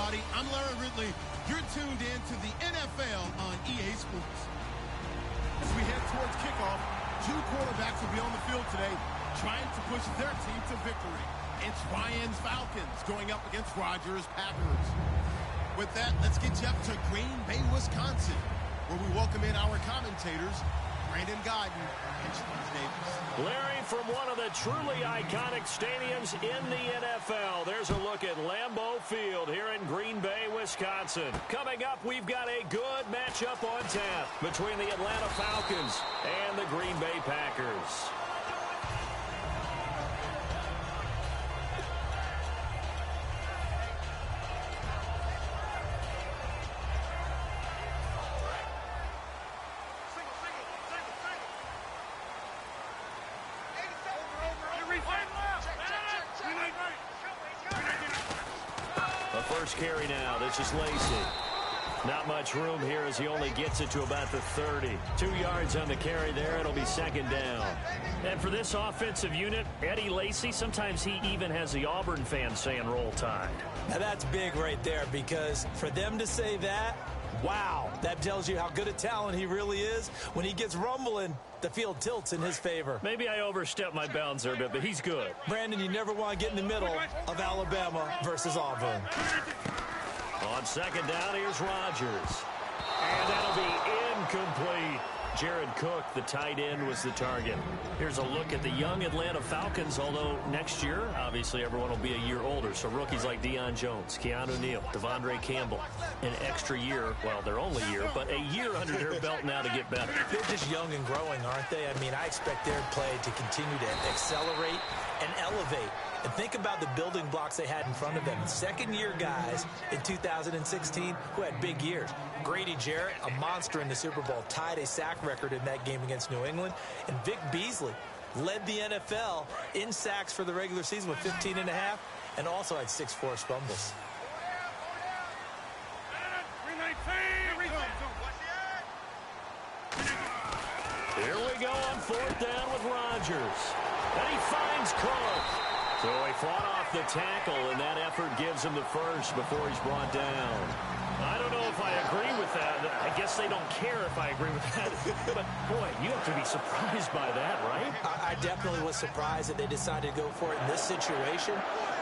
everybody. I'm Larry Ridley. You're tuned in to the NFL on EA Sports. As we head towards kickoff, two quarterbacks will be on the field today trying to push their team to victory. It's Ryan's Falcons going up against Rodgers' Packers. With that, let's get you up to Green Bay, Wisconsin, where we welcome in our commentators, Brandon Godden and Charles Davis. Larry, from one of the truly iconic stadiums in the NFL, there's a look at Lambeau Field here in Green Bay, Wisconsin. Coming up, we've got a good matchup on tap between the Atlanta Falcons and the Green Bay Packers. First carry now. This is Lacy. Not much room here as he only gets it to about the 30. 2 yards on the carry there. It'll be second down. And for this offensive unit, Eddie Lacy, sometimes he even has the Auburn fans saying roll tide. Now that's big right there, because for them to say that, wow, that tells you how good a talent he really is. When he gets rumbling, the field tilts in his favor. Maybe I overstepped my bounds there a bit, but he's good. Brandon, you never want to get in the middle of Alabama versus Auburn. On second down, here's Rodgers. And that'll be incomplete. Jared Cook, the tight end, was the target. Here's a look at the young Atlanta Falcons, although next year, obviously, everyone will be a year older. So rookies like Deion Jones, Keanu Neal, Devondre Campbell, an extra year, well, their only year, but a year under their belt now to get better. They're just young and growing, aren't they? I mean, I expect their play to continue to accelerate and elevate. And think about the building blocks they had in front of them. Second-year guys in 2016 who had big years. Grady Jarrett, a monster in the Super Bowl, tied a sack record in that game against New England. And Vic Beasley led the NFL in sacks for the regular season with 15.5 and also had 6 forced fumbles. Here we go on fourth down with Rodgers. And he finds Cook. So he fought off the tackle, and that effort gives him the first before he's brought down. I don't know if I agree with that. I guess they don't care if I agree with that. But, boy, you have to be surprised by that, right? I definitely was surprised that they decided to go for it in this situation.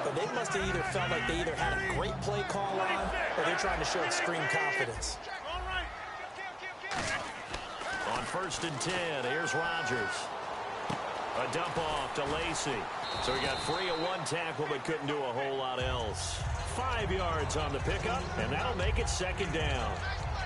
But they must have either felt like they either had a great play call on or they're trying to show extreme confidence. On first and 10, here's Rodgers. A dump off to Lacy. So he got free of one tackle but couldn't do a whole lot else. 5 yards on the pickup, and that'll make it second down.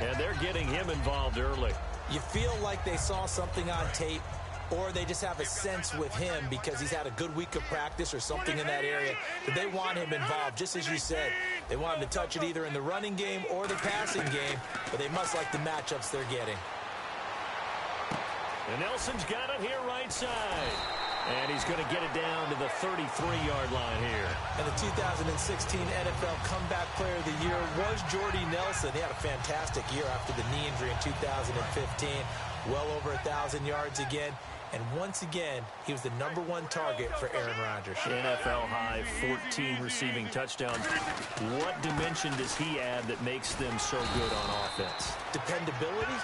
And they're getting him involved early. You feel like they saw something on tape, or they just have a sense with him because he's had a good week of practice or something in that area that they want him involved, just as you said. They want him to touch it either in the running game or the passing game, but they must like the matchups they're getting. And Nelson's got it here right side. And he's going to get it down to the 33-yard line here. And the 2016 NFL Comeback Player of the Year was Jordy Nelson. He had a fantastic year after the knee injury in 2015. Well over 1,000 yards again. And once again, he was the #1 target for Aaron Rodgers. NFL high, 14 receiving touchdowns. What dimension does he add that makes them so good on offense? Dependability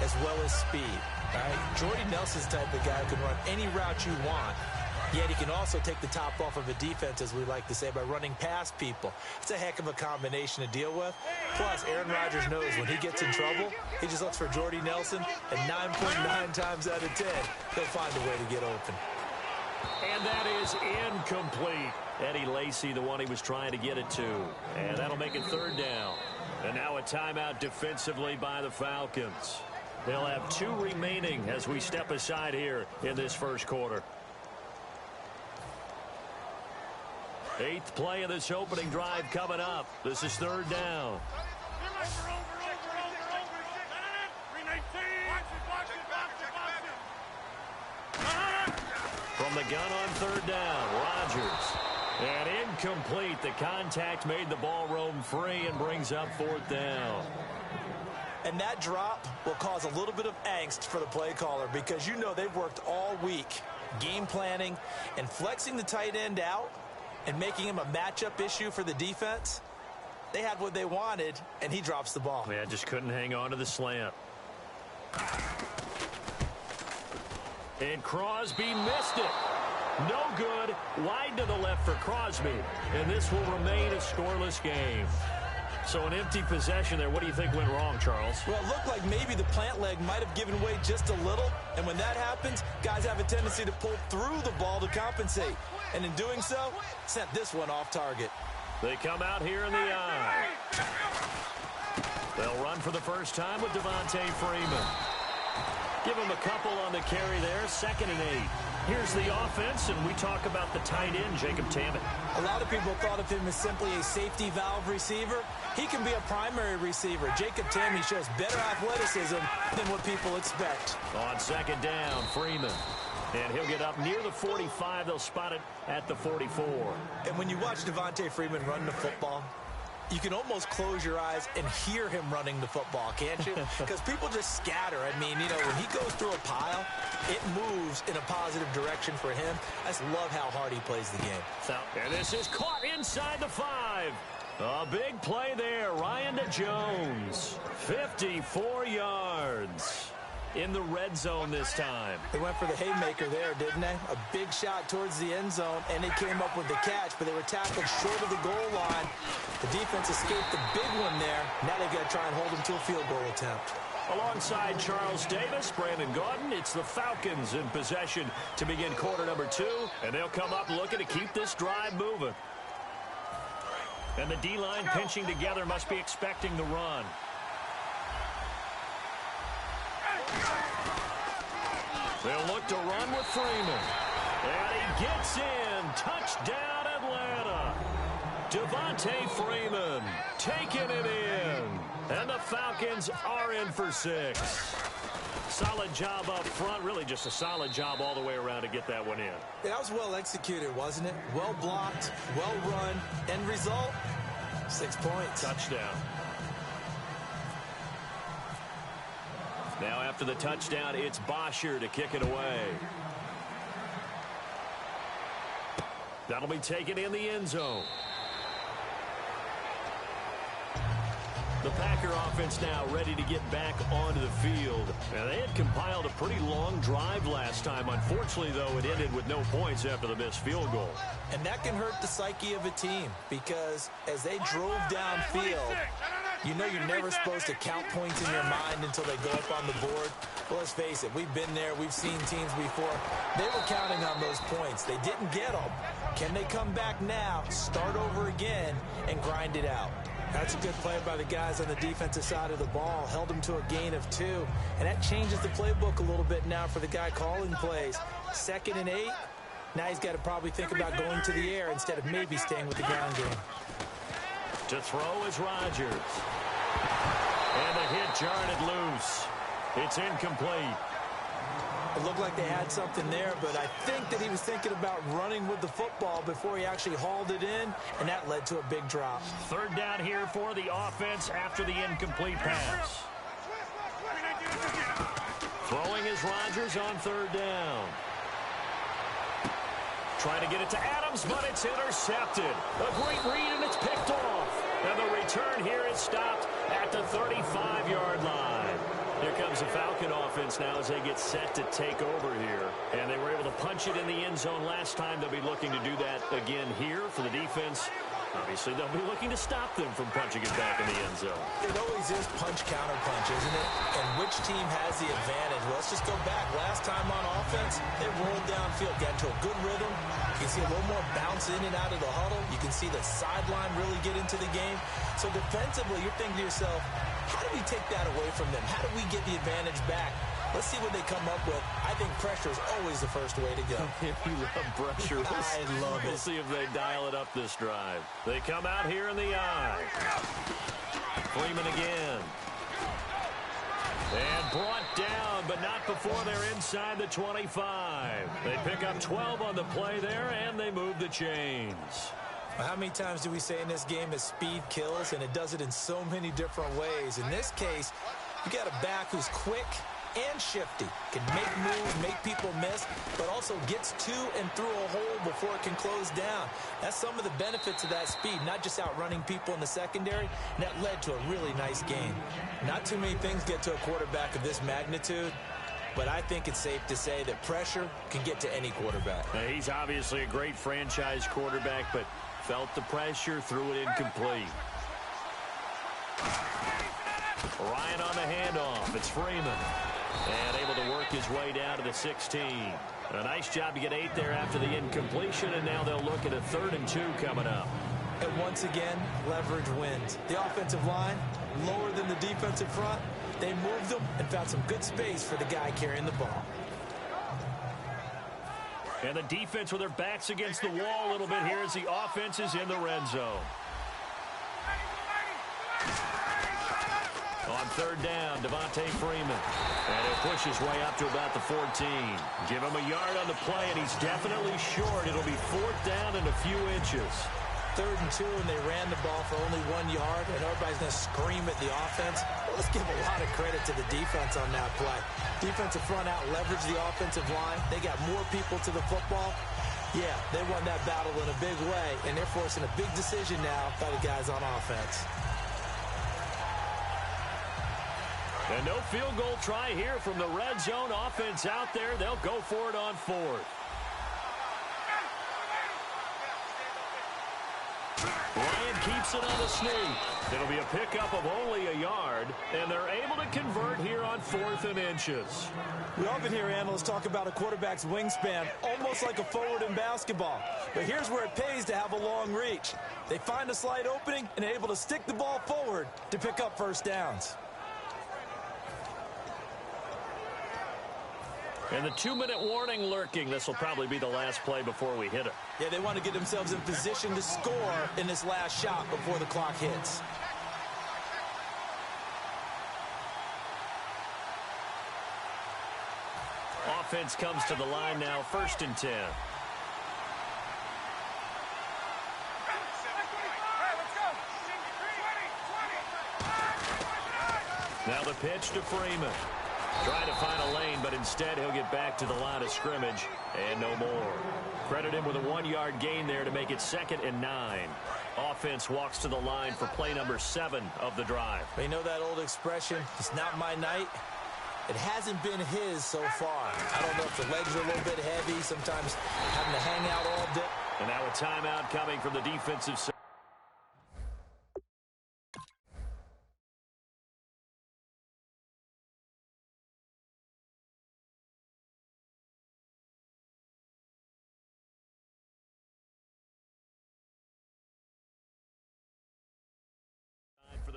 as well as speed. Right? Jordy Nelson's the type of guy who can run any route you want, yet he can also take the top off of a defense, as we like to say, by running past people. It's a heck of a combination to deal with. Plus, Aaron Rodgers knows when he gets in trouble, he just looks for Jordy Nelson, and 9.9 times out of 10, he'll find a way to get open. And that is incomplete. Eddie Lacy, the one he was trying to get it to. And that'll make it third down. And now a timeout defensively by the Falcons. They'll have 2 remaining as we step aside here in this first quarter. 8th play of this opening drive coming up. This is third down. From the gun on third down, Rodgers. And incomplete. The contact made the ball roam free and brings up fourth down. And that drop will cause a little bit of angst for the play caller, because you know they've worked all week game planning and flexing the tight end out and making him a matchup issue for the defense. They had what they wanted, and he drops the ball. Yeah, just couldn't hang on to the slant. And Crosby missed it. No good. Wide to the left for Crosby. And this will remain a scoreless game. So an empty possession there. What do you think went wrong, Charles? Well, it looked like maybe the plant leg might have given way just a little. And when that happens, guys have a tendency to pull through the ball to compensate. And in doing so, sent this one off target. They come out here in the eye. They'll run for the first time with Devontae Freeman. Give him a couple on the carry there. 2nd and 8. Here's the offense, and we talk about the tight end, Jacob Tammett. A lot of people thought of him as simply a safety valve receiver. He can be a primary receiver. Jacob Tammett shows better athleticism than what people expect. On 2nd down, Freeman. And he'll get up near the 45. They'll spot it at the 44. And when you watch Devontae Freeman run the football, you can almost close your eyes and hear him running the football, can't you? Because people just scatter. I mean, you know, when he goes through a pile, it moves in a positive direction for him. I just love how hard he plays the game. And this is caught inside the 5. A big play there. Ryan to Jones. 54 yards. In the red zone this time. They went for the haymaker there, didn't they? A big shot towards the end zone, and they came up with the catch, but they were tackled short of the goal line. The defense escaped the big one there. Now they've got to try and hold them to a field goal attempt. Alongside Charles Davis, Brandon Gaudin, it's the Falcons in possession to begin quarter number 2, and they'll come up looking to keep this drive moving. And the D-line pinching together must be expecting the run. They'll look to run with Freeman. And he gets in. Touchdown, Atlanta. Devontae Freeman taking it in. And the Falcons are in for 6. Solid job up front. Really just a solid job all the way around to get that one in. That was well executed, wasn't it? Well blocked, well run. End result, 6 points. Touchdown. Now after the touchdown, it's Bosher to kick it away. That'll be taken in the end zone. The Packer offense now ready to get back onto the field. Now, they had compiled a pretty long drive last time. Unfortunately, though, it ended with no points after the missed field goal. And that can hurt the psyche of a team because as they drove downfield, you know you're never supposed to count points in your mind until they go up on the board. Well, let's face it, we've been there. We've seen teams before. They were counting on those points. They didn't get them. Can they come back now, start over again, and grind it out? That's a good play by the guys on the defensive side of the ball. Held them to a gain of 2. And that changes the playbook a little bit now for the guy calling plays. 2nd and 8. Now he's got to probably think about going to the air instead of maybe staying with the ground game. To throw is Rodgers. And the hit jarred it loose. It's incomplete. It looked like they had something there, but I think that he was thinking about running with the football before he actually hauled it in, and that led to a big drop. 3rd down here for the offense after the incomplete pass. Throwing is Rodgers on 3rd down. Trying to get it to Adams, but it's intercepted. A great read, and it's picked off. And the return here is stopped at the 35-yard line. Here comes the Falcon offense now as they get set to take over here. And they were able to punch it in the end zone last time. They'll be looking to do that again here for the defense. Obviously, they'll be looking to stop them from punching it back in the end zone. It always is punch-counter-punch, isn't it? And which team has the advantage? Well, let's just go back. Last time on offense, they rolled downfield, got into a good rhythm. You can see a little more bounce in and out of the huddle. You can see the sideline really get into the game. So defensively, you're thinking to yourself, how do we take that away from them? How do we get the advantage back? Let's see what they come up with. I think pressure is always the first way to go. You love pressure. I love it. We'll see if they dial it up this drive. They come out here in the eye. Freeman again. And brought down, but not before they're inside the 25. They pick up 12 on the play there, and they move the chains. Well, how many times do we say in this game that speed kills, and it does it in so many different ways? In this case, you got a back who's quick, and shifty. Can make moves, make people miss, but also gets to and through a hole before it can close down. That's some of the benefits of that speed, not just outrunning people in the secondary, and that led to a really nice game. Not too many things get to a quarterback of this magnitude, but I think it's safe to say that pressure can get to any quarterback. Now, he's obviously a great franchise quarterback, but felt the pressure, threw it incomplete. Ryan on the handoff. It's Freeman. And able to work his way down to the 16. A nice job to get 8 there after the incompletion, and now they'll look at a 3rd and 2 coming up. And once again, leverage wins. The offensive line, lower than the defensive front. They moved them and found some good space for the guy carrying the ball. And the defense with their backs against the wall a little bit here as the offense is in the red zone. On 3rd down, Devontae Freeman. And he'll push his way up to about the 14. Give him a yard on the play, and he's definitely short. It'll be 4th down and a few inches. 3rd and 2, and they ran the ball for only 1 yard, and everybody's going to scream at the offense. Well, let's give a lot of credit to the defense on that play. Defensive front out leveraged the offensive line. They got more people to the football. Yeah, they won that battle in a big way, and they're forcing a big decision now by the guys on offense. And no field goal try here from the red zone. Offense out there. They'll go for it on 4th. Ryan keeps it on the sneak. It'll be a pickup of only a yard, and they're able to convert here on 4th and inches. We often hear analysts talk about a quarterback's wingspan, almost like a forward in basketball. But here's where it pays to have a long reach. They find a slight opening and are able to stick the ball forward to pick up first downs. And the 2-minute warning lurking. This will probably be the last play before we hit it. Yeah, they want to get themselves in position to score in this last shot before the clock hits. Offense comes to the line now, 1st and 10. Now the pitch to Freeman. Trying to find a lane, but instead he'll get back to the line of scrimmage and no more. Credit him with a 1-yard gain there to make it 2nd and 9. Offense walks to the line for play number 7 of the drive. You know that old expression, it's not my night? It hasn't been his so far. I don't know if the legs are a little bit heavy, sometimes having to hang out all day. And now a timeout coming from the defensive side.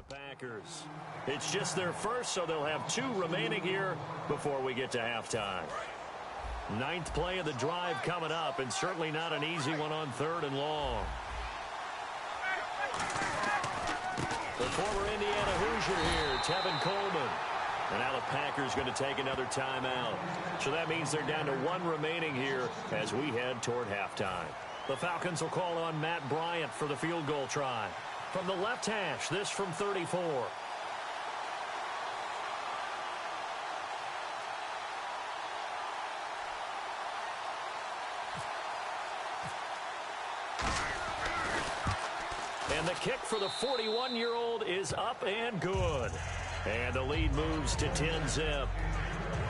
Packers. It's just their first, so they'll have 2 remaining here before we get to halftime. 9th play of the drive coming up, and certainly not an easy one on 3rd and long. The former Indiana Hoosier here, Tevin Coleman. And now the Packers going to take another timeout. So that means they're down to 1 remaining here as we head toward halftime. The Falcons will call on Matt Bryant for the field goal try. From the left hash, this from 34. And the kick for the 41-year-old is up and good. And the lead moves to 10-zip.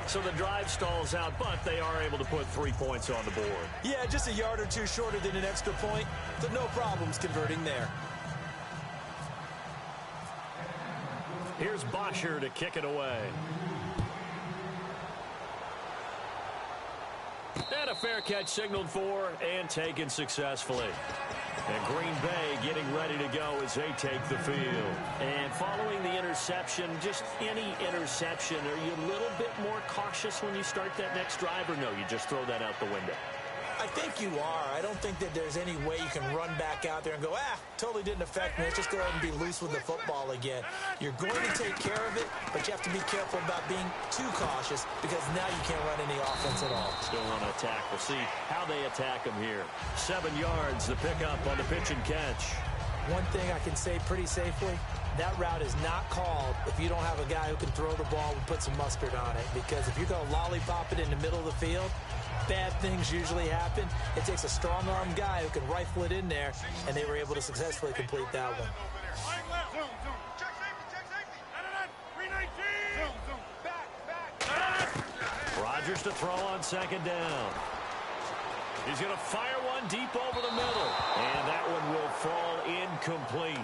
So the drive stalls out, but they are able to put 3 points on the board. Yeah, just a yard or 2 shorter than an extra point, so no problems converting there. Here's Bosher to kick it away. And a fair catch signaled for and taken successfully. And Green Bay getting ready to go as they take the field. And following the interception, just any interception, are you a little bit more cautious when you start that next drive, or no, you just throw that out the window? I think you are. I don't think that there's any way you can run back out there and go, totally didn't affect me. Let's just go ahead and be loose with the football again. You're going to take care of it, but you have to be careful about being too cautious because now you can't run any offense at all. Still want to attack. We'll see how they attack them here. 7 yards, the pickup on the pitch and catch. one thing I can say pretty safely, that route is not called if you don't have a guy who can throw the ball and put some mustard on it. Because if you're going to lollipop it in the middle of the field, bad things usually happen. It takes a strong-arm guy who can rifle it in there, and they were able to successfully complete that one. Rodgers to throw on second down. He's going to fire one deep over the middle. And that one will fall incomplete.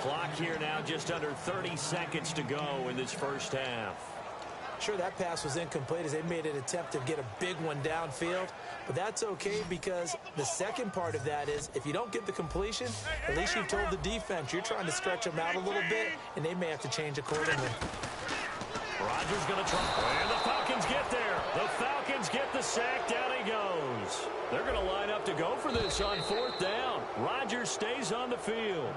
Clock here now just under 30 seconds to go in this first half. Sure, that pass was incomplete as they made an attempt to get a big one downfield. But that's okay because the second part of that is if you don't get the completion, at least you've told the defense you're trying to stretch them out a little bit, and they may have to change accordingly. Rodgers going to try. And the Falcons get there. The Falcons get the sack. Down he goes. They're going to line up to go for this on fourth down. Rodgers stays on the field.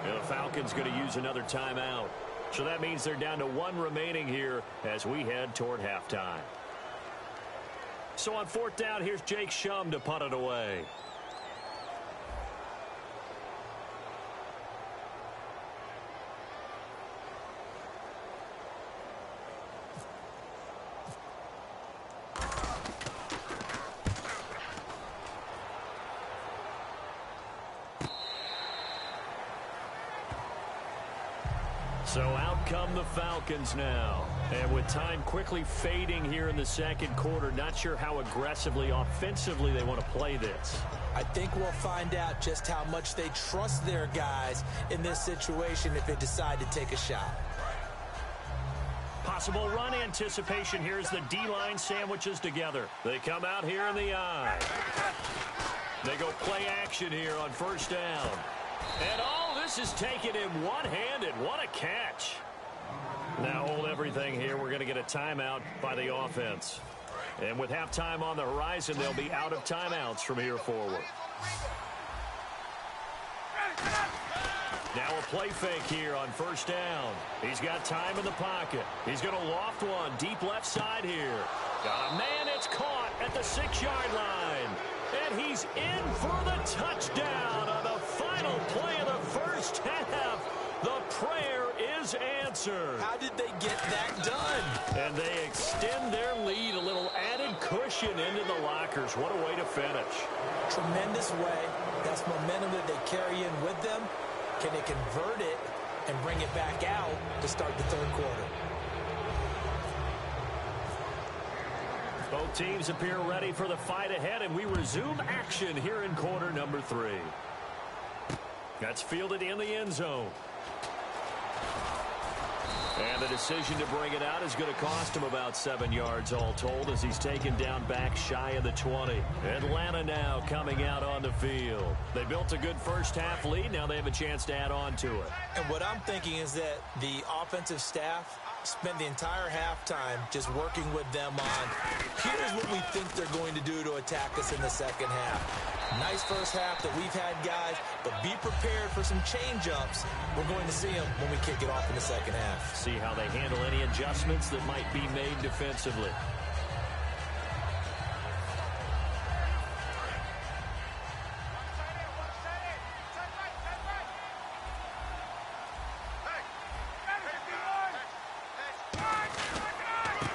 And the Falcons going to use another timeout. So that means they're down to one remaining here as we head toward halftime. So on fourth down, here's Jake Shum to punt it away. So out come the Falcons now. And with time quickly fading here in the second quarter, not sure how aggressively, offensively they want to play this. I think we'll find out just how much they trust their guys in this situation if they decide to take a shot. Possible run anticipation here as the D-line sandwiches together. They come out here in the eye. They go play action here on first down. And all this is taken in one-handed. What a catch. Now hold everything here. We're going to get a timeout by the offense. And with halftime on the horizon, they'll be out of timeouts from here forward. Now a play fake here on first down. He's got time in the pocket. He's going to loft one deep left side here. Got a man. It's caught at the 6-yard line. And he's in for the touchdown on the final play of the first half. The prayer is answered. How did they get that done? And they extend their lead, a little added cushion into the lockers. What a way to finish. Tremendous way. That's momentum that they carry in with them. Can they convert it and bring it back out to start the third quarter? Both teams appear ready for the fight ahead, and we resume action here in quarter number 3. That's fielded in the end zone. And the decision to bring it out is going to cost him about 7 yards all told as he's taken down back shy of the 20. Atlanta now coming out on the field. They built a good first half lead. Now they have a chance to add on to it. And what I'm thinking is that the offensive staff spent the entire halftime just working with them on, here's what we think they're going to do to attack us in the second half. Nice first half that we've had, guys, but be prepared for some change-ups. We're going to see them when we kick it off in the second half. See how they handle any adjustments that might be made defensively.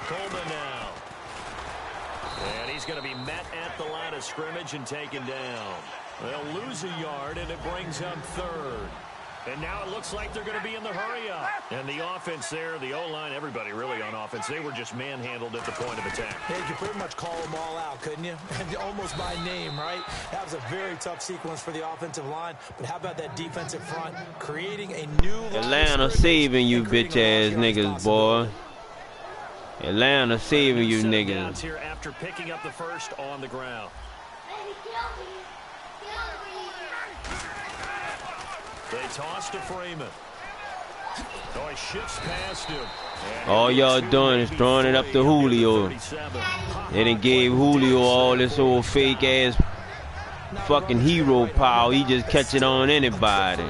Coleman now. And he's going to be met at the line of scrimmage and taken down. They'll lose a yard, and it brings up third. And now it looks like they're going to be in the hurry-up. And the offense there, the O-line, everybody really on offense, they were just manhandled at the point of attack. Yeah, you could pretty much call them all out, couldn't you? Almost by name, right? That was a very tough sequence for the offensive line. But how about that defensive front creating a new Atlanta saving you bitch-ass niggas, boy. Atlanta saving you niggas. Here after picking up the first on the ground. They toss to Freeman. Oh, he shifts past him. All y'all doing is throwing it up to Julio. They done gave Julio all this old fake-ass fucking hero power. He just catch it on anybody.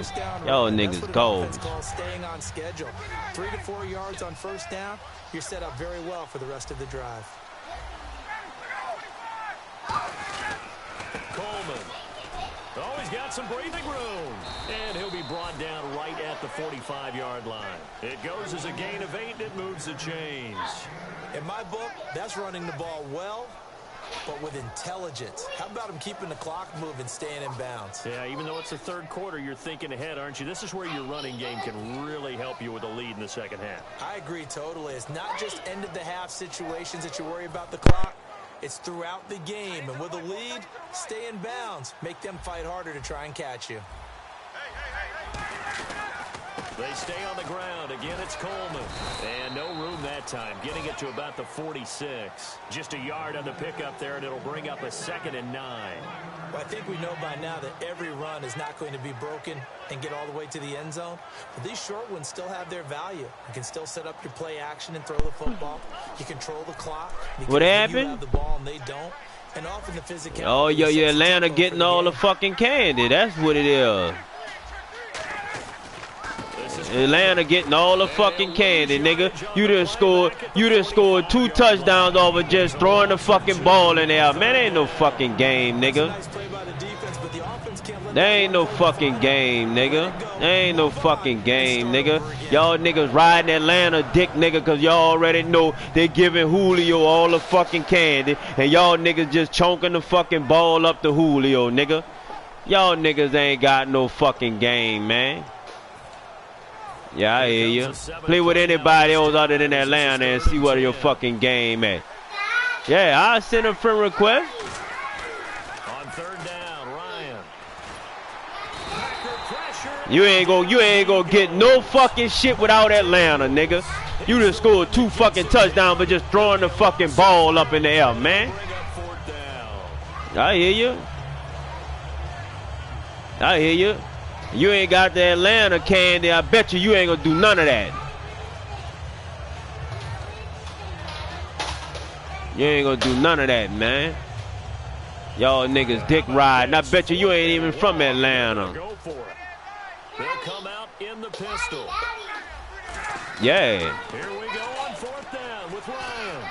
Y'all niggas go. Staying on schedule. 3 to 4 yards on first down. You're set up very well for the rest of the drive. Coleman. Oh, he's got got some breathing room. And he'll be brought down right at the 45-yard line. It goes as a gain of 8, and it moves the chains. In my book, that's running the ball well, but with intelligence. How about him keeping the clock moving, staying in bounds? Yeah, even though it's the third quarter, you're thinking ahead, aren't you? This is where your running game can really help you with a lead in the second half. I agree totally. It's not just end-of-the-half situations that you worry about the clock. It's throughout the game. And with a lead, stay in bounds. Make them fight harder to try and catch you. They stay on the ground. Again, it's Coleman. And no room that time, getting it to about the 46. Just a yard on the pickup there, and it'll bring up a 2nd and 9. Well, I think we know by now that every run is not going to be broken and get all the way to the end zone. But these short ones still have their value. You can still set up your play action and throw the football. You control the clock. What happened? You have the ball and they don't. And often the physicality. Oh, yo, Atlanta getting all the fucking candy. That's what it is. Atlanta getting all the fucking candy, nigga. You done scored 2 touchdowns off of just throwing the fucking ball in there. Man, ain't no fucking game, nigga. There ain't no fucking game, nigga. There ain't no fucking game, nigga. Y'all niggas riding Atlanta dick, nigga, cause y'all already know they giving Julio all the fucking candy, and y'all niggas just chonking the fucking ball up to Julio, nigga. Y'all niggas ain't got no fucking game, man. Yeah, I hear you. Play with anybody else other than Atlanta and see what your fucking game at. Yeah, I'll send a friend request. On 3rd down, Ryan. You ain't gonna get no fucking shit without Atlanta, nigga. You just scored 2 fucking touchdowns but just throwing the fucking ball up in the air, man. I hear you. I hear you. You ain't got the Atlanta candy. I bet you ain't gonna do none of that. You ain't gonna do none of that, man. Y'all niggas dick riding. I bet you ain't even from Atlanta. Go for it. They'll come out in the pistol. Yeah. Here we go on 4th down with Ryan.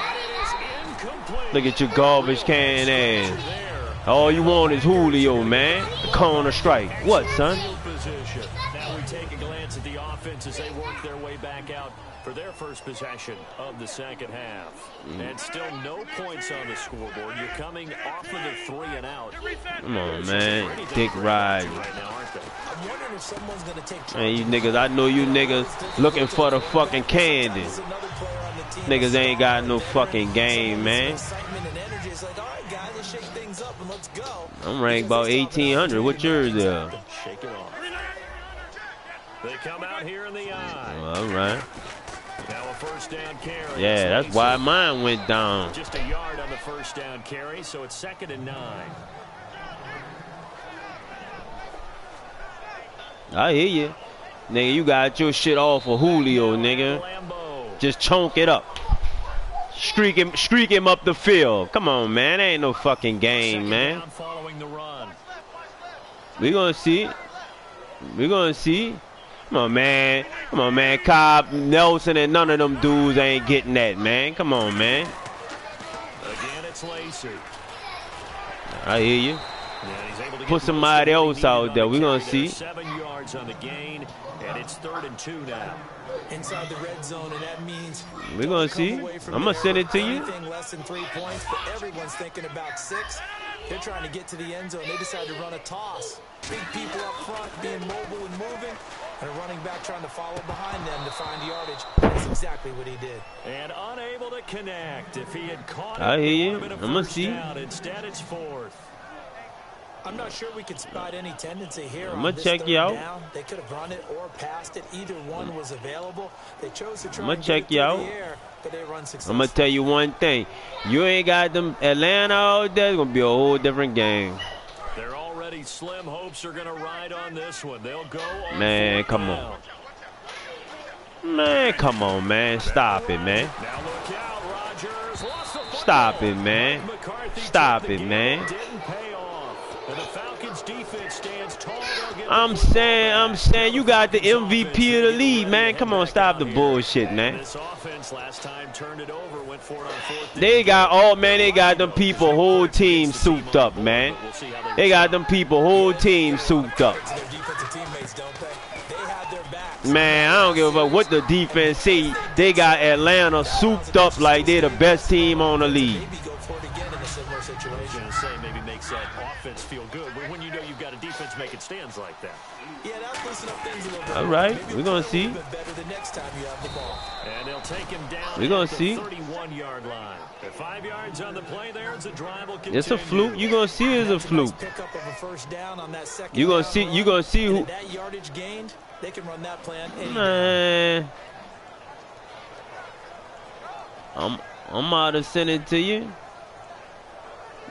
And it is incomplete. Look at your garbage can ass. All you want is Julio, man. The corner strike. What, son? Now we take a glance at the offense as they work their way back out for their first possession of the second half. And still no points on the scoreboard. You're coming off of the 3 and out. Come on, man. Dick ride. I'm wondering if someone's going to take Man, you niggas, I know you niggas looking for the fucking candy. Niggas ain't got no fucking game, man. I'm ranked about 1,800. What's yours there? Shake it off. They come out here in the eye. All right. Now a 1st down carry. Yeah, that's why mine went down. Just a yard on the 1st down carry, so it's 2nd and 9. I hear you. Nigga, you got your shit off of Julio, nigga. Just chonk it up. Streak him up the field. Come on, man. Ain't no fucking game, man. We gonna see. We gonna see. Come on, man. Come on, man. Cobb, Nelson, and none of them dudes ain't getting that, man. Come on, man. Again, it's Lacey. I hear you. Put somebody else out there. We gonna see. 7 yards on the gain, and it's 3rd and 2 now. Inside the red zone, and that means we're gonna see. I'm gonna send it to you. Less than 3 points, but everyone's thinking about 6. They're trying to get to the end zone. They decide to run a toss. Big people up front being mobile and moving, and a running back trying to follow behind them to find yardage. That's exactly what he did. And unable to connect. If he had caught it, I hear you. I'm gonna see. Instead, it's 4th. I'm not sure we could spot any tendency here. I'm gonna check you out. Down. They could have run it or passed it. Either one was available. They chose to try I'm gonna check you out. I'm gonna tell you one thing. You ain't got them Atlanta out there. It's gonna be a whole different game. They're already slim hopes are gonna ride on this one. They'll go on. Man, come on. Man, come on, man. Stop it, man. Now look out, Rodgers. Stop it, man. Stop it, man. Didn't pay off. And the Falcons defense stands tall. I'm saying you got the MVP of the league, man. Come on, stop the bullshit, man. This offense last time turned it over, went for it on 4th. They got them people whole team souped up, man. They got them people whole team souped up. Man, I don't give a fuck what the defense say. They got Atlanta souped up like they're the best team on the league. Maybe makes that offense feel good when you know you've got a defense making stands like that. Yeah, that's loosen up things a little bit. All right, we're gonna see. Better the next time you have the ball. And they'll take him down. We're gonna see. 31-yard line. At 5 yards on the play there, it's a drive will continue. It's a fluke. You're gonna see it's a fluke. Pickup of a first down on that second. You're gonna see who. That yardage gained, they can run that plan. Man, I'm out to send it to you.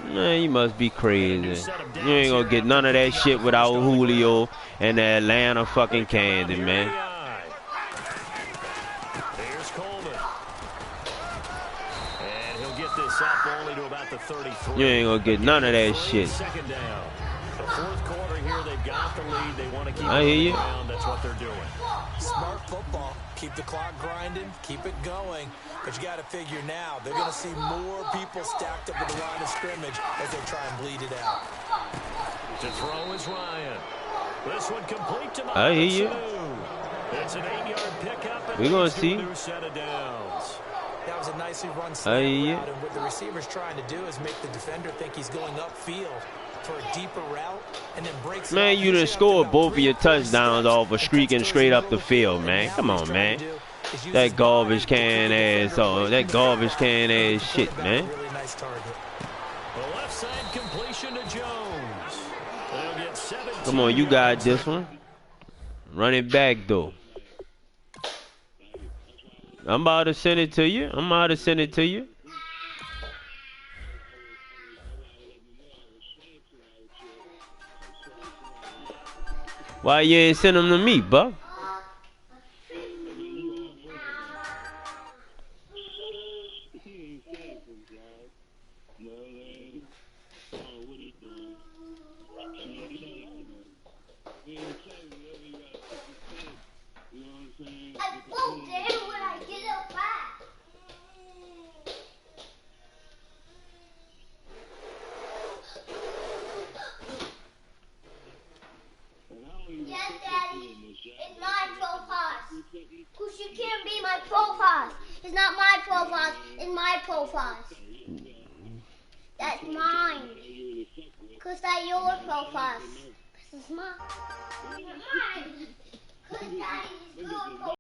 Man, you must be crazy. You ain't gonna get none of that shit without Julio and the Atlanta fucking Kansas, man. Here's Coleman. And he'll get this up only to about the 33. You ain't gonna get none of that shit. Second down. The 4th quarter here, they've got the lead. They want to keep I hear you. around. That's what they're doing. Smart football. Keep the clock grinding. Keep it going. But you got to figure now, they're going to see more people stacked up at the line of scrimmage as they try and bleed it out. To throw is Ryan. This one complete to I hear you. It's an 8-yard pickup. We're going to see. New set of downs. That was a nicely run I slant hear you. route, and what the receiver's trying to do is make the defender think he's going upfield for a deeper route, and then breaks. Man, you done scored both of your touchdowns off of streaking straight up the field, man. Come on, man. That garbage can ass, that garbage can ass shit, man. Really nice target. The left side completion to Jones. They'll get 17. Come on, you got this one. Run it back, though. I'm about to send it to you. Why you ain't send them to me, Buck? Yes, Daddy. It's my profile. Because you can't be my profile. It's not my profile. It's my profile. That's mine. Because that's your profile. This is mine. It's mine. Because Daddy is your profile.